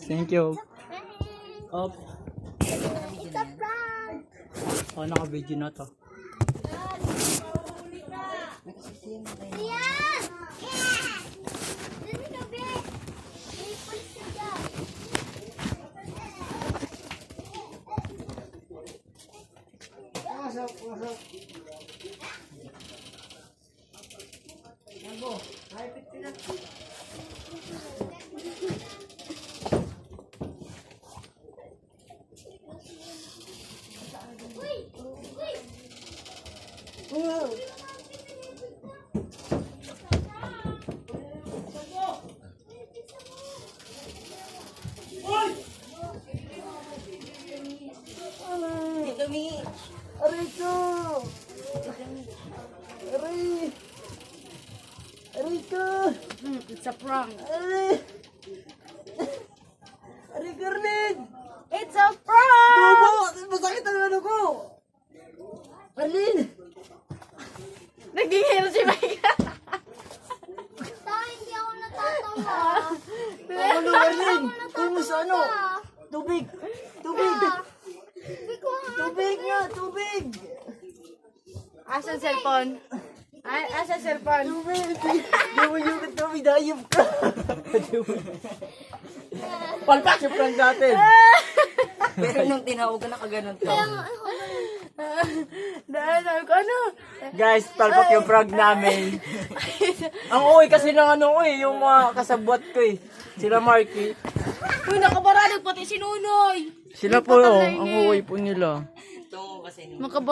Thank you. Op. It's a prank! Oh, naka-video na to. Yan! Dito ka, be! May pulis ka dyan. Aray ko! Aray! Aray ko! It's a prank. Aray! Aray ko, Arlene! It's a prank! Bobo! Masakit ang ano ko! Arlene! Nagigil si Mike. Ta, hindi ako natatawa. Ano, Arlene? Kumusta ano? Tubig! Tubig! Hindi ko Tubig nga! Tubig! Asan cellphone? Ay, asan cellphone? Tubig! Di mo yung tubig, dayop ka! Palpak yung prank natin! Pero nung tinawag ka nakaganon to. Dahil sabi ko, ano? Guys, palpak yung prank namin. Ang uwi kasi ng ano ko eh, yung mga kasabwat ko eh. Sila Marky. Uy, nakabaralag pati si Nunoy. Sila po oh, ang uwi po nila. Tungo kasi. Makabara